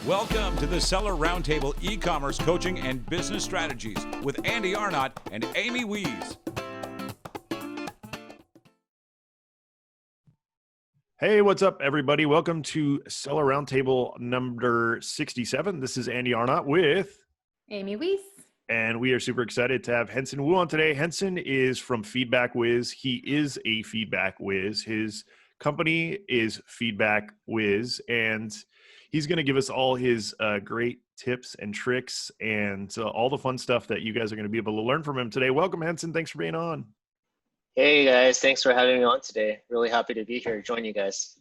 Welcome to the Seller Roundtable e-commerce coaching and business strategies with Andy Arnott and Amy Wees. Hey, what's up, everybody? Welcome to Seller Roundtable number 67. This is Andy Arnott with Amy Wees. And we are super excited to have Henson Wu on today. Henson is from Feedback Wiz. He is a Feedback Wiz. His company is Feedback Wiz, and he's going to give us all his great tips and tricks and all the fun stuff that you guys are going to be able to learn from him today. Welcome, Henson. Thanks for being on. Hey guys, thanks for having me on today. Really happy to be here, join you guys.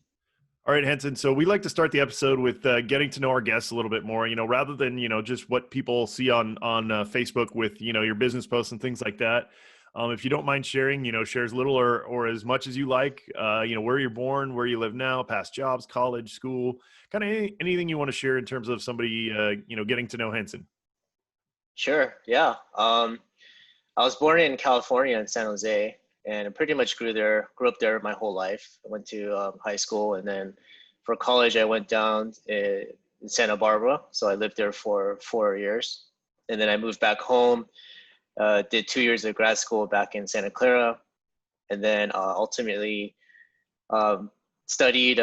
All right, Henson. So we like to start the episode with getting to know our guests a little bit more, rather than, just what people see on Facebook with, your business posts and things like that. If you don't mind sharing, share as little or as much as you like, where you're born, where you live now, past jobs, college, school, kind of anything you want to share in terms of somebody, getting to know Henson. Sure. Yeah. I was born in California in San Jose. And I pretty much grew up there my whole life. I went to high school, and then for college, I went down in Santa Barbara. So I lived there for 4 years. And then I moved back home, did 2 years of grad school back in Santa Clara, and then ultimately studied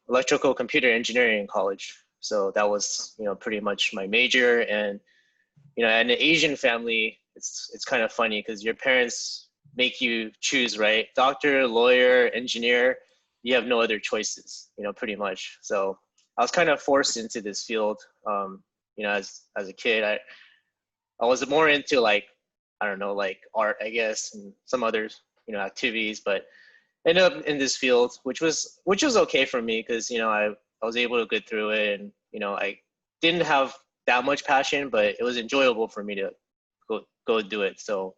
electrical computer engineering in college. So that was, pretty much my major. And, in an Asian family, it's kind of funny because your parents make you choose, right? Doctor, lawyer, engineer, you have no other choices, pretty much. So I was kind of forced into this field, as a kid. I was more into like art, I guess, and some other, activities, but ended up in this field, which was okay for me because, I was able to get through it, and, I didn't have that much passion, but it was enjoyable for me to go do it. So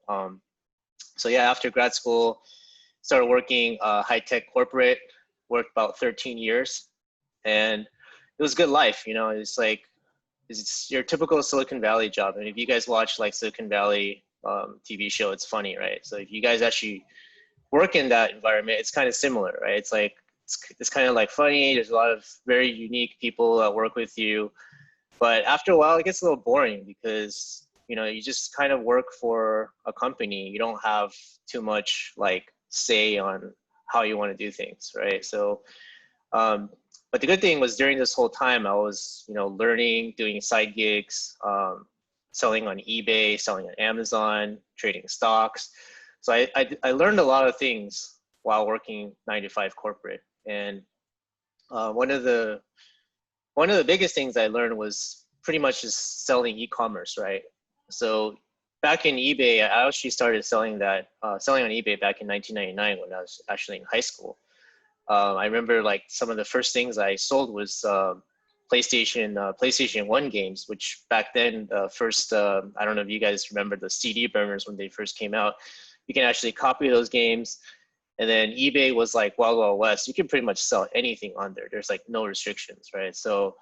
yeah, after grad school, started working high-tech corporate, worked about 13 years, and it was good life. It's your typical Silicon Valley job. And if you guys watch like Silicon Valley TV show, it's funny, right? So if you guys actually work in that environment, it's kind of similar, right? It's kind of like funny. There's a lot of very unique people that work with you, but after a while, it gets a little boring because you just kind of work for a company. You don't have too much say on how you want to do things, right? So, but the good thing was during this whole time, I was, learning, doing side gigs, selling on eBay, selling on Amazon, trading stocks. So I learned a lot of things while working 9-to-5 corporate. And one of the biggest things I learned was pretty much just selling e-commerce, right? So back in eBay, I actually started selling on eBay back in 1999 when I was actually in high school. I remember some of the first things I sold was PlayStation 1 games, which back then, first, I don't know if you guys remember the CD burners when they first came out. You can actually copy those games. And then eBay was like Wild Wild West. You can pretty much sell anything on there. There's no restrictions, right? So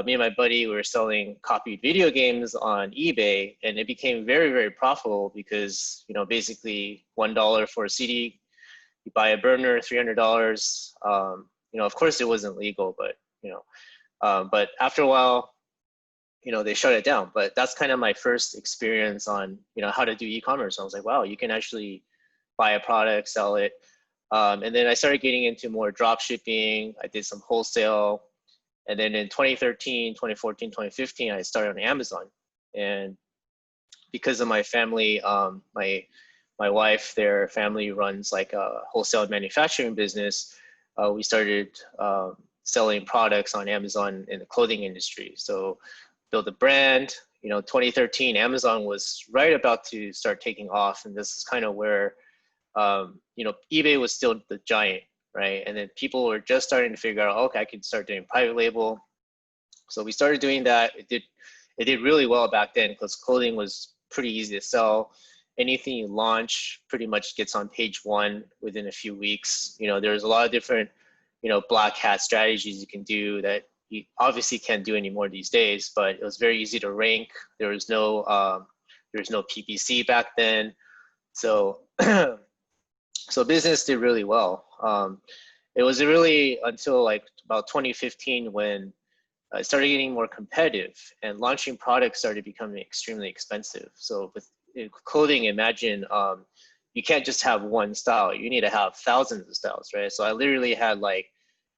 me and my buddy, we were selling copied video games on eBay, and it became very, very profitable because, basically $1 for a CD, you buy a burner, $300. Of course it wasn't legal, but, but after a while, they shut it down. But that's kind of my first experience on, how to do e-commerce. I was like, wow, you can actually buy a product, sell it. And then I started getting into more drop shipping. I did some wholesale. And then in 2013, 2014, 2015, I started on Amazon. And because of my family, my wife, their family runs a wholesale manufacturing business. We started selling products on Amazon in the clothing industry. So build a brand. 2013, Amazon was right about to start taking off. And this is kind of where, eBay was still the giant. Right. And then people were just starting to figure out, okay, I can start doing private label. So we started doing that. It did really well back then because clothing was pretty easy to sell. Anything you launch pretty much gets on page one within a few weeks. There's a lot of different, black hat strategies you can do that you obviously can't do anymore these days, but it was very easy to rank. There was no PPC back then. So So business did really well. It was really until about 2015 when it started getting more competitive, and launching products started becoming extremely expensive. So with clothing, imagine you can't just have one style. You need to have thousands of styles, right? So I literally had like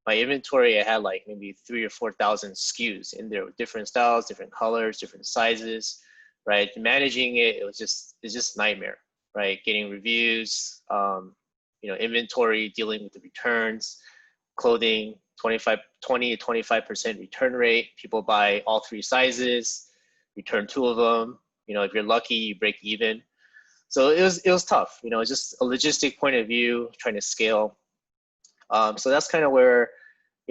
my inventory. I had like maybe 3,000 or 4,000 SKUs in there with different styles, different colors, different sizes, right? Managing it, it's just a nightmare, right? Getting reviews, inventory, dealing with the returns, clothing, 20 to 25% return rate. People buy all 3 sizes, return 2 of them. If you're lucky, you break even. So it was tough. It's just a logistic point of view, trying to scale. So that's kind of where,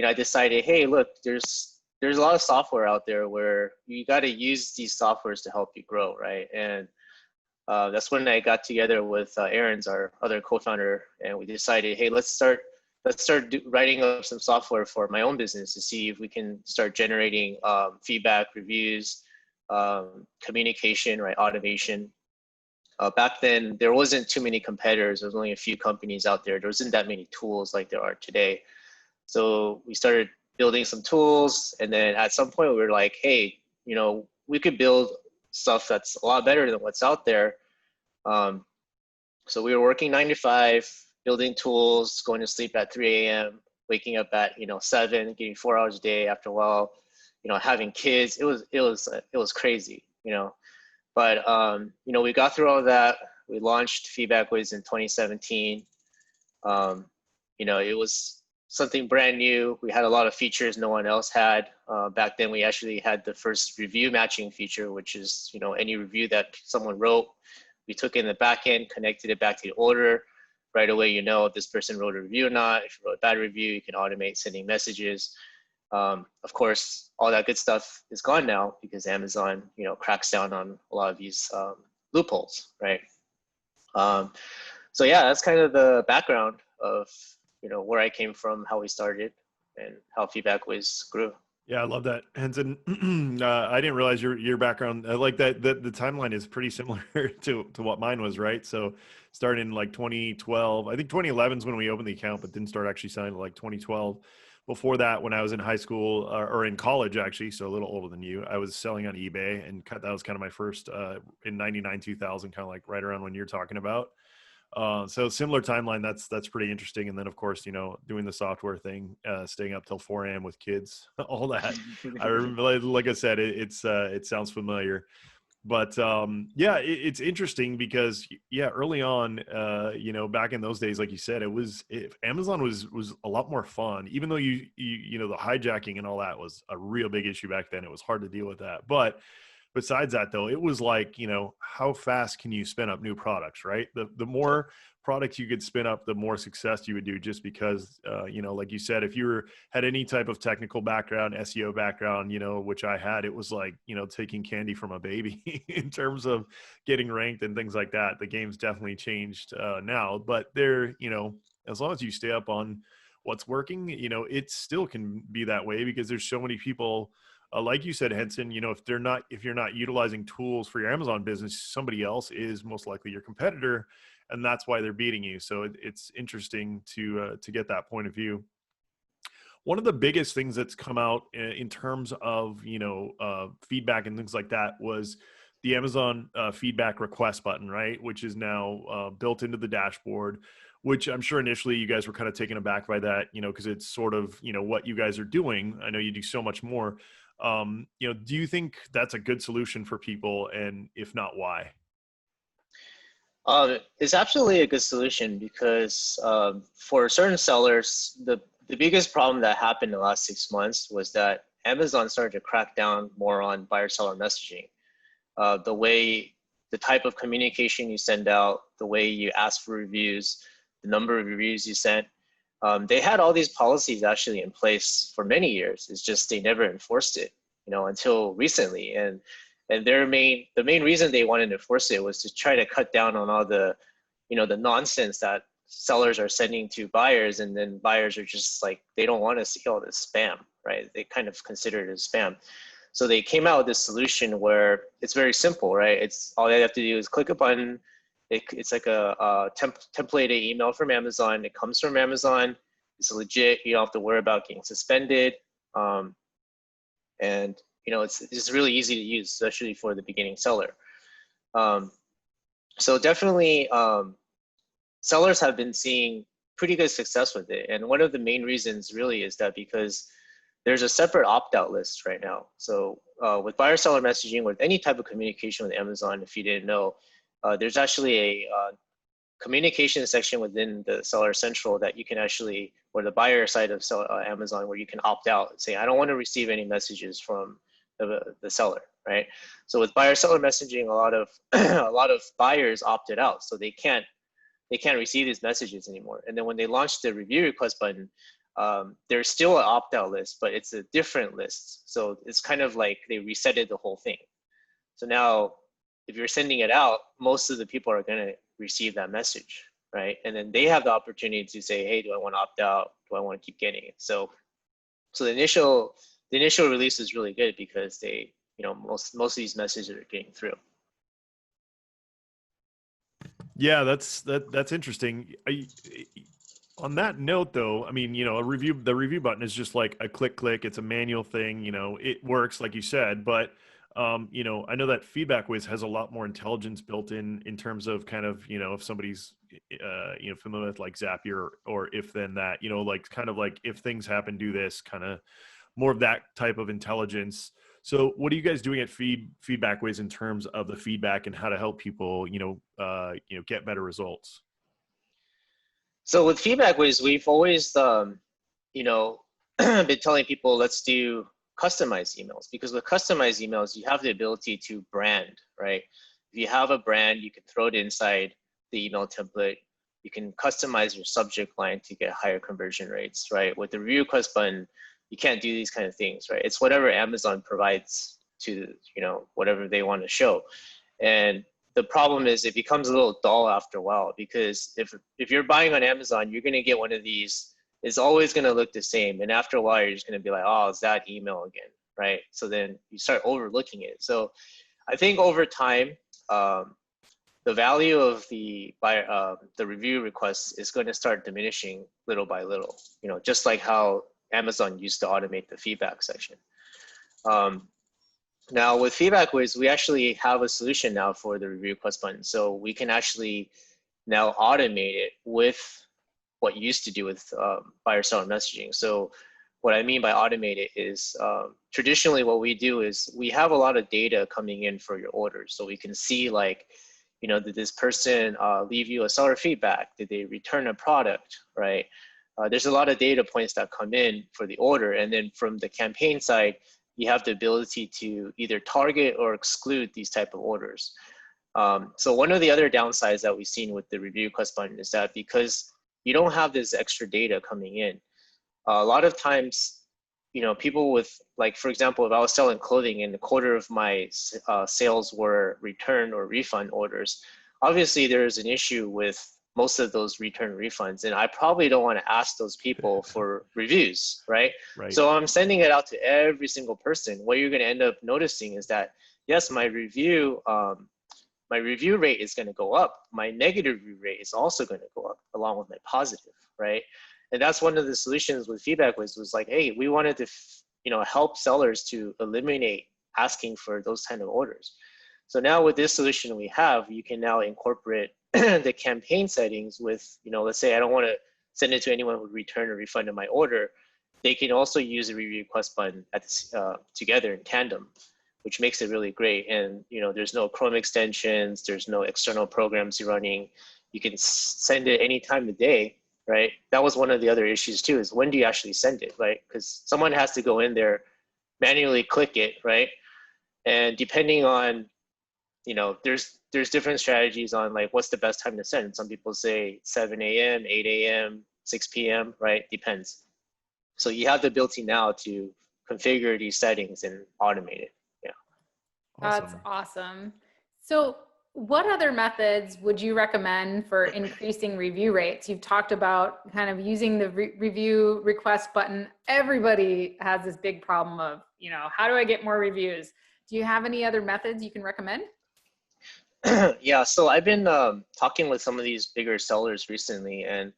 I decided, hey, look, there's a lot of software out there where you got to use these softwares to help you grow, right? And that's when I got together with Aaron's, our other co-founder, and we decided, hey, let's start writing up some software for my own business to see if we can start generating feedback, reviews, communication, right, automation. Back then, there wasn't too many competitors. There was only a few companies out there. There wasn't that many tools like there are today. So we started building some tools, and then at some point we were like, hey, we could build stuff that's a lot better than what's out there. So we were working 9 to 5, building tools, going to sleep at 3 a.m., waking up at 7, getting 4 hours a day. After a while, having kids, it was crazy, But we got through all of that. We launched FeedbackWiz in 2017. It was something brand new. We had a lot of features no one else had. Back then, we actually had the first review matching feature, which is any review that someone wrote, we took in the back end, connected it back to the order. Right away, if this person wrote a review or not. If you wrote a bad review, you can automate sending messages. Of course, all that good stuff is gone now because Amazon, cracks down on a lot of these loopholes, right? So yeah, that's kind of the background of where I came from, how we started, and how FeedbackWiz grew. Yeah, I love that, Henson. I didn't realize your background. I like that the timeline is pretty similar to what mine was, right? So starting in like 2012, I think 2011 is when we opened the account, but didn't start actually selling like 2012. Before that, when I was in high school or in college, actually, so a little older than you, I was selling on eBay, and that was kind of my first in 99, 2000, kind of like right around when you're talking about. So similar timeline. That's pretty interesting. And then of course, doing the software thing, staying up till 4 a.m. with kids, all that. I remember, like I said, it sounds familiar. But yeah, it's interesting because early on, back in those days, like you said, Amazon was a lot more fun, even though the hijacking and all that was a real big issue back then. It was hard to deal with that. But besides that, though, it was like, how fast can you spin up new products, right? The more products you could spin up, the more success you would do, just because, like you said, if you had any type of technical background, SEO background, which I had, it was like, taking candy from a baby in terms of getting ranked and things like that. The game's definitely changed now, but as long as you stay up on what's working, it still can be that way because there's so many people. Like you said, Henson, if you're not utilizing tools for your Amazon business, somebody else is most likely your competitor, and that's why they're beating you. So it's interesting to get that point of view. One of the biggest things that's come out in terms of feedback and things like that was the Amazon feedback request button, right? Which is now built into the dashboard. Which I'm sure initially you guys were kind of taken aback by that, because it's sort of what you guys are doing. I know you do so much more. Do you think that's a good solution for people, and if not, why? It's absolutely a good solution because for certain sellers, the biggest problem that happened in the last 6 months was that Amazon started to crack down more on buyer-seller messaging. The type of communication you send out, the way you ask for reviews, the number of reviews you sent. They had all these policies actually in place for many years. It's just they never enforced it, until recently. And the main reason they wanted to enforce it was to try to cut down on all the, the nonsense that sellers are sending to buyers, and then buyers are just like, they don't want to see all this spam, right? They kind of consider it as spam. So they came out with this solution where it's very simple, right? It's all they have to do is click a button. It's like a templated email from Amazon. It comes from Amazon. It's legit. You don't have to worry about getting suspended. And it's really easy to use, especially for the beginning seller. So definitely sellers have been seeing pretty good success with it. And one of the main reasons really is that because there's a separate opt-out list right now. So with buyer seller messaging, with any type of communication with Amazon, if you didn't know, there's actually a communication section within the Seller Central that you can actually, or the buyer side of Amazon, where you can opt out and say, I don't want to receive any messages from the seller, right? So with buyer seller messaging, a lot of buyers opted out, so they can't receive these messages anymore. And then when they launched the review request button, there's still an opt-out list, but it's a different list. So it's kind of like they resetted the whole thing. So now, if you're sending it out, most of the people are going to receive that message, right? And then they have the opportunity to say, hey, do I want to opt out? Do I want to keep getting it? So the initial release is really good because they, most of these messages are getting through. Yeah, that's interesting. On that note, though, I mean, the review button is just like a click. It's a manual thing. It works like you said, but I know that Feedback Wiz has a lot more intelligence built in terms of kind of, if somebody's, familiar with like Zapier or if then that, like kind of like if things happen, do this, kind of more of that type of intelligence. So what are you guys doing at Feedback Wiz in terms of the feedback and how to help people, get better results? So with Feedback Wiz, we've always, been telling people, let's do customized emails, because with customized emails, you have the ability to brand, right? If you have a brand, you can throw it inside the email template. You can customize your subject line to get higher conversion rates, right? With the review request button, you can't do these kind of things, right? It's whatever Amazon provides to, whatever they want to show. And the problem is it becomes a little dull after a while, because if you're buying on Amazon, you're going to get one of these. It's always going to look the same. And after a while, you're just going to be like, oh, it's that email again, right? So then you start overlooking it. So I think over time, the value of the review requests is going to start diminishing little by little, just like how Amazon used to automate the feedback section. Now with Feedback Wiz, we actually have a solution now for the review request button. So we can actually now automate it with what you used to do with buyer seller messaging. So what I mean by automate it is traditionally what we do is we have a lot of data coming in for your orders. So we can see like, did this person leave you a seller feedback? Did they return a product, right? There's a lot of data points that come in for the order. And then from the campaign side, you have the ability to either target or exclude these type of orders. So one of the other downsides that we've seen with the review request button is that because you don't have this extra data coming in, a lot of times, people with, like, for example, if I was selling clothing and a quarter of my sales were return or refund orders, obviously there's an issue with most of those return refunds. And I probably don't want to ask those people for reviews, right? So I'm sending it out to every single person. What you're going to end up noticing is that, yes, my review rate is going to go up. My negative review rate is also going to go up along with my positive, right? And that's one of the solutions with Feedback was like, hey, we wanted to, help sellers to eliminate asking for those kind of orders. So now with this solution we have, you can now incorporate the campaign settings with, let's say I don't want to send it to anyone who would return or refund my order. They can also use the review request button together in tandem, which makes it really great. And there's no Chrome extensions, there's no external programs you're running. You can send it any time of day, right? That was one of the other issues too, is when do you actually send it, right? Because someone has to go in there, manually click it, right? And depending on, there's different strategies on like what's the best time to send. Some people say 7 a.m., 8 a.m., 6 p.m., right? Depends. So you have the ability now to configure these settings and automate it. Yeah. That's awesome. So what other methods would you recommend for increasing review rates? You've talked about kind of using the review request button. Everybody has this big problem of, how do I get more reviews? Do you have any other methods you can recommend? Yeah, so I've been talking with some of these bigger sellers recently, and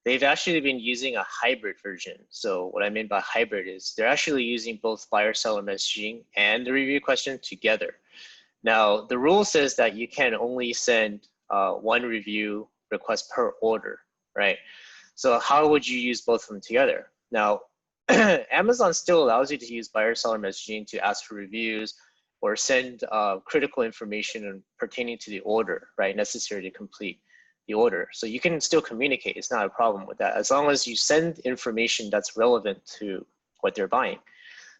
they've actually been using a hybrid version. So what I mean by hybrid is they're actually using both buyer-seller messaging and the review question together. Now, the rule says that you can only send one review request per order, right? So how would you use both of them together? Now, Amazon still allows you to use buyer-seller messaging to ask for reviews or send critical information pertaining to the order, right, necessary to complete the order. So you can still communicate. It's not a problem with that, as long as you send information that's relevant to what they're buying.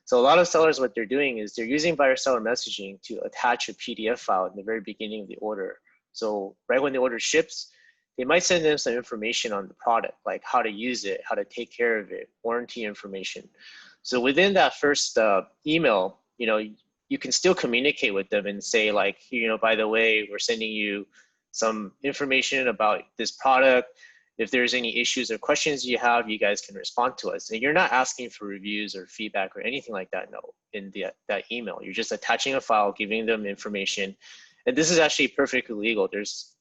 So a lot of sellers, what they're doing is they're using buyer-seller messaging to attach a PDF file in the very beginning of the order. So right when the order ships, they might send them some information on the product, like how to use it, how to take care of it, warranty information. So within that first email, you can still communicate with them and say like, by the way, we're sending you some information about this product. If there's any issues or questions you have, you guys can respond to us. And you're not asking for reviews or feedback or anything like that, no, in that email. You're just attaching a file, giving them information. And this is actually perfectly legal. There's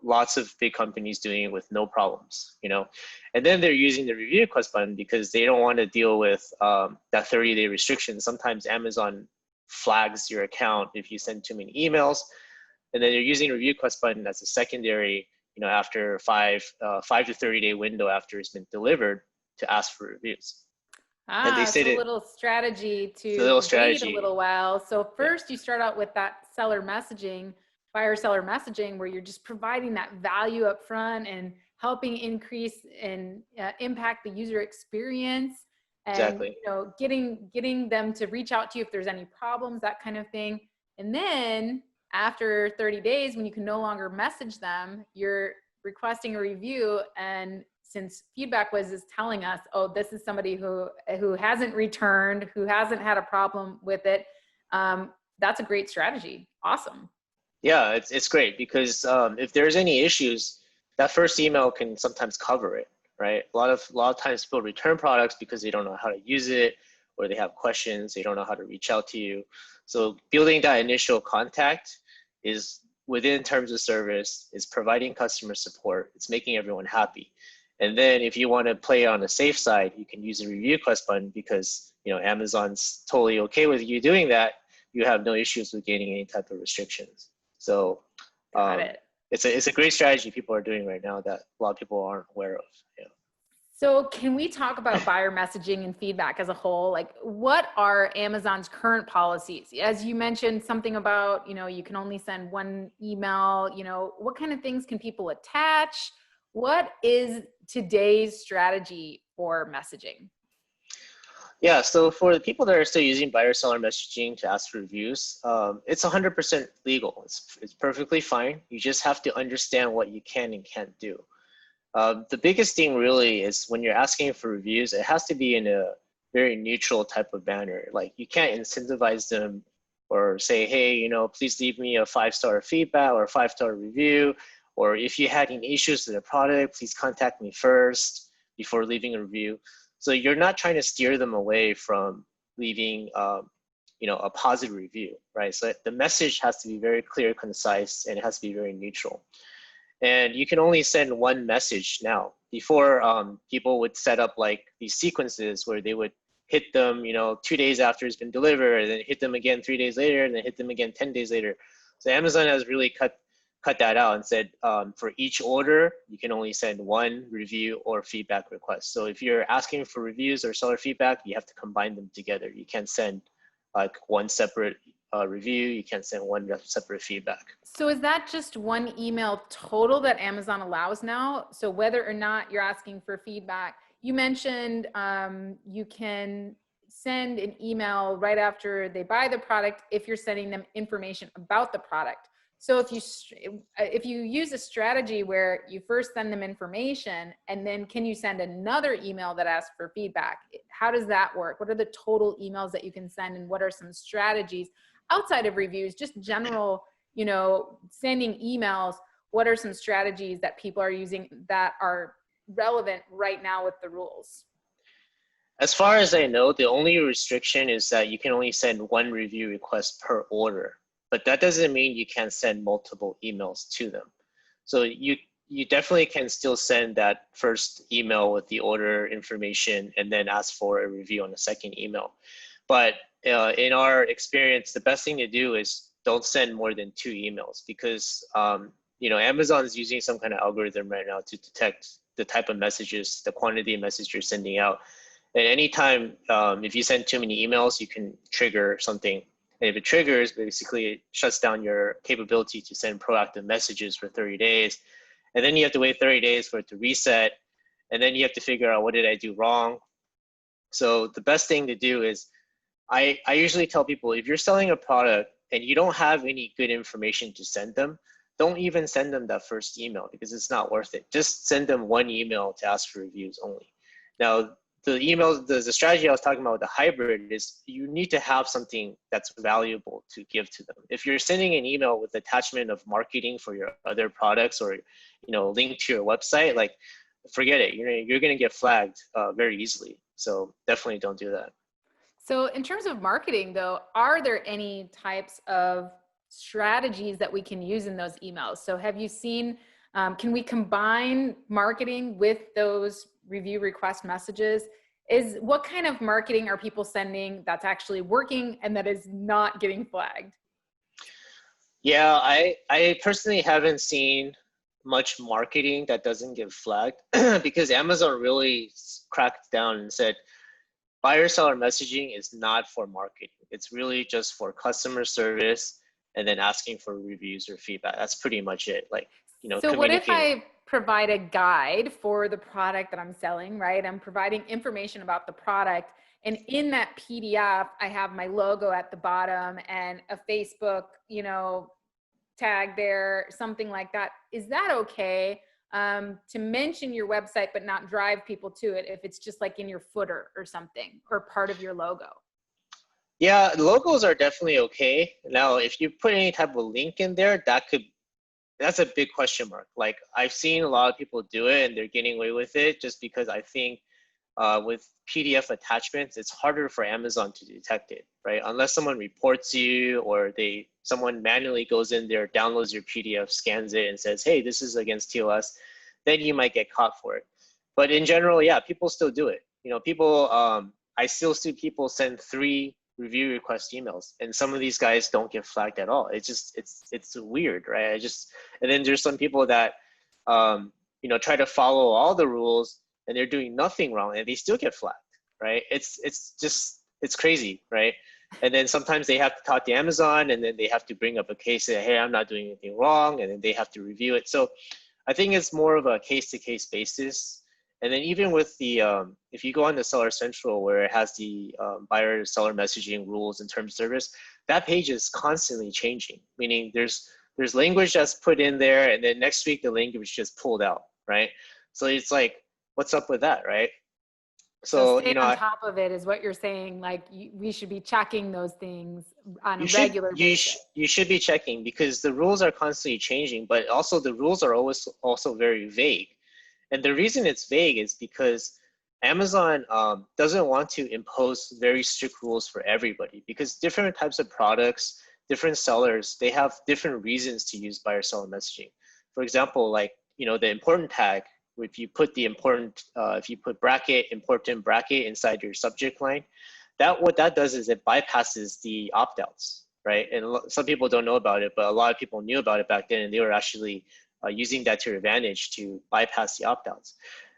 lots of big companies doing it with no problems, and then they're using the review request button because they don't want to deal with that 30-day restriction. Sometimes Amazon flags your account if you send too many emails, and then they're using the review request button as a secondary, after 5 to 30-day window after it's been delivered to ask for reviews. And they say a little strategy to wait a little while. So first you start out with that seller messaging, buyer-seller messaging, where you're just providing that value up front and helping increase and impact the user experience, and exactly. getting them to reach out to you if there's any problems, that kind of thing. And then after 30 days, when you can no longer message them, you're requesting a review. And since FeedbackWiz is telling us, oh, this is somebody who hasn't returned, who hasn't had a problem with it, that's a great strategy. Awesome. Yeah, it's great because if there's any issues, that first email can sometimes cover it, right? A lot of times people return products because they don't know how to use it, or they have questions, they don't know how to reach out to you. So building that initial contact is within terms of service, is providing customer support, it's making everyone happy. And then if you want to play on the safe side, you can use the review request button because Amazon's totally okay with you doing that. You have no issues with gaining any type of restrictions. So it's a great strategy people are doing right now that a lot of people aren't aware of. Yeah. So can we talk about buyer messaging and feedback as a whole? Like, what are Amazon's current policies? As you mentioned something about, you can only send one email, what kind of things can people attach? What is today's strategy for messaging? Yeah, so for the people that are still using buyer-seller messaging to ask for reviews, it's 100% legal. It's perfectly fine. You just have to understand what you can and can't do. The biggest thing really is when you're asking for reviews, it has to be in a very neutral type of manner. Like you can't incentivize them or say, hey, please leave me a 5-star feedback or a 5-star review. Or if you had any issues with the product, please contact me first before leaving a review. So you're not trying to steer them away from leaving, a positive review, right? So the message has to be very clear, concise, and it has to be very neutral. And you can only send one message now. Before, people would set up like these sequences where they would hit them, 2 days after it's been delivered, and then hit them again 3 days later, and then hit them again 10 days later. So Amazon has really cut that out and said for each order, you can only send one review or feedback request. So if you're asking for reviews or seller feedback, you have to combine them together. You can't send like one separate review. You can't send one separate feedback. So is that just one email total that Amazon allows now? So whether or not you're asking for feedback, you mentioned you can send an email right after they buy the product if you're sending them information about the product. So if you use a strategy where you first send them information and then can you send another email that asks for feedback? How does that work? What are the total emails that you can send, and what are some strategies outside of reviews, just general, sending emails? What are some strategies that people are using that are relevant right now with the rules? As far as I know, the only restriction is that you can only send one review request per order. But that doesn't mean you can't send multiple emails to them. So you you definitely can still send that first email with the order information and then ask for a review on the second email. But in our experience, the best thing to do is don't send more than 2 emails because Amazon is using some kind of algorithm right now to detect the type of messages, the quantity of message you're sending out. And anytime, if you send too many emails, you can trigger something. And if it triggers, basically it shuts down your capability to send proactive messages for 30 days. And then you have to wait 30 days for it to reset. And then you have to figure out, what did I do wrong? So the best thing to do is, I usually tell people, if you're selling a product and you don't have any good information to send them, don't even send them that first email because it's not worth it. Just send them 1 email to ask for reviews only. Now, the emails, the strategy I was talking about with the hybrid is you need to have something that's valuable to give to them. If you're sending an email with attachment of marketing for your other products or link to your website, like forget it. You're going to get flagged very easily. So definitely don't do that. So in terms of marketing though, are there any types of strategies that we can use in those emails? So have you seen, can we combine marketing with those review request messages? What kind of marketing are people sending that's actually working and that is not getting flagged? Yeah, I personally haven't seen much marketing that doesn't get flagged because Amazon really cracked down and said, buyer seller messaging is not for marketing. It's really just for customer service and then asking for reviews or feedback. That's pretty much it. So what if I provide a guide for the product that I'm selling, right? I'm providing information about the product. And in that PDF, I have my logo at the bottom and a Facebook, tag there, something like that. Is that okay to mention your website, but not drive people to it if it's just like in your footer or something, or part of your logo? Yeah, logos are definitely okay. Now, if you put any type of link in there, that's a big question mark. Like I've seen a lot of people do it and they're getting away with it just because I think with PDF attachments, it's harder for Amazon to detect it, right? Unless someone reports you or someone manually goes in there, downloads your PDF, scans it and says, hey, this is against TOS, then you might get caught for it. But in general, yeah, people still do it. I still see people send 3 review request emails and some of these guys don't get flagged at all. It's weird, right? And then there's some people that try to follow all the rules and they're doing nothing wrong and they still get flagged, right? It's crazy, right? And then sometimes they have to talk to Amazon and then they have to bring up a case, say, hey, I'm not doing anything wrong, and then they have to review it. So I think it's more of a case-to-case basis. And then even with the, if you go on the Seller Central where it has the buyer seller messaging rules and terms of service, that page is constantly changing, meaning there's language that's put in there and then next week the language just pulled out, right? So it's like, what's up with that, right? So stay on top of it is what you're saying. Like we should be checking those things on a regular basis. You should be checking because the rules are constantly changing, but also the rules are always also very vague. And the reason it's vague is because Amazon doesn't want to impose very strict rules for everybody because different types of products, different sellers, they have different reasons to use buyer seller messaging. For example, like, the important tag, if you put the important, if you put important bracket inside your subject line, what that does is it bypasses the opt-outs, right? And some people don't know about it, but a lot of people knew about it back then and they were actually using that to their advantage to bypass the opt-outs.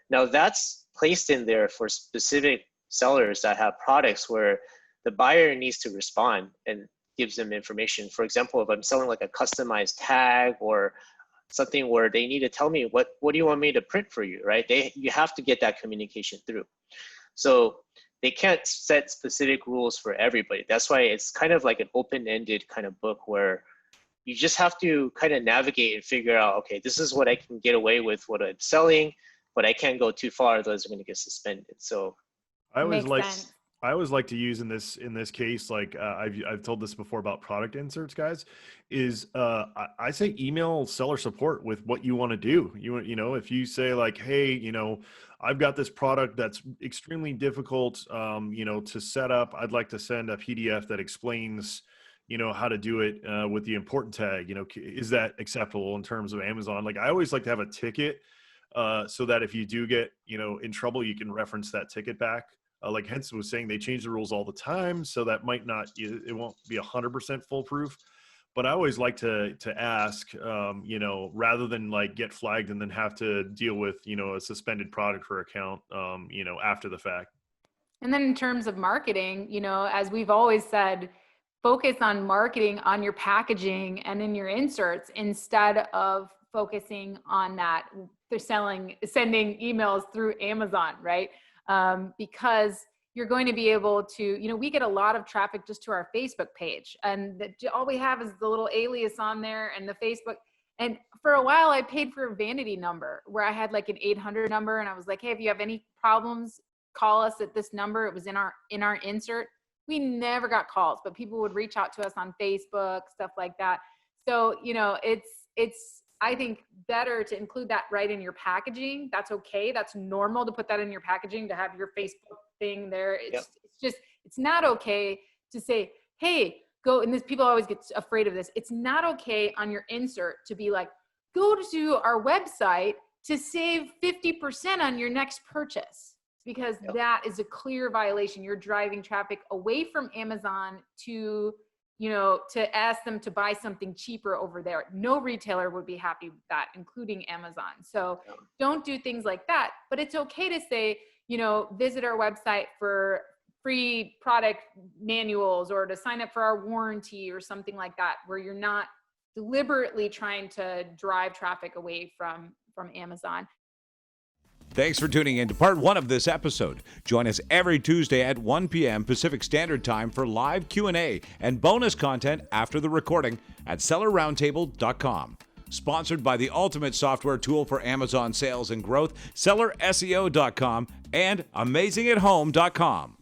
Now that's placed in there for specific sellers that have products where the buyer needs to respond and gives them information. For example, if I'm selling like a customized tag or something where they need to tell me what do you want me to print for you, right? You have to get that communication through. So they can't set specific rules for everybody. That's why it's kind of like an open-ended kind of book where you just have to kind of navigate and figure out, okay, this is what I can get away with what I'm selling, but I can't go too far, those are going to get suspended. So I always like to use in this case, like I've told this before about product inserts, guys, is I say email seller support with what you want to do. If you say like, hey, I've got this product that's extremely difficult, to set up. I'd like to send a PDF that explains, how to do it with the important tag. Is that acceptable in terms of Amazon? Like, I always like to have a ticket so that if you do get, in trouble, you can reference that ticket back. Like Henson was saying, they change the rules all the time, so that might not, it won't be 100% foolproof. But I always like to ask, rather than like get flagged and then have to deal with, a suspended product or account, after the fact. And then in terms of marketing, as we've always said, focus on marketing on your packaging and in your inserts instead of focusing on that. They're sending emails through Amazon, right? Because you're going to be able to, we get a lot of traffic just to our Facebook page, and all we have is the little alias on there and the Facebook. And for a while I paid for a vanity number where I had like an 800 number, and I was like, hey, if you have any problems, call us at this number. It was in our insert. We never got calls, but people would reach out to us on Facebook, stuff like that. So, it's I think better to include that right in your packaging. That's okay. That's normal to put that in your packaging, to have your Facebook thing there. It's not okay to say, hey, go, and people always get afraid of this. It's not okay on your insert to be like, go to our website to save 50% on your next purchase, because that is a clear violation. You're driving traffic away from Amazon to ask them to buy something cheaper over there. No retailer would be happy with that, including Amazon. So don't do things like that. But it's okay to say, visit our website for free product manuals, or to sign up for our warranty or something like that, where you're not deliberately trying to drive traffic away from Amazon. Thanks for tuning in to part 1 of this episode. Join us every Tuesday at 1 p.m. Pacific Standard Time for live Q&A and bonus content after the recording at sellerroundtable.com. Sponsored by the ultimate software tool for Amazon sales and growth, sellerseo.com and amazingathome.com.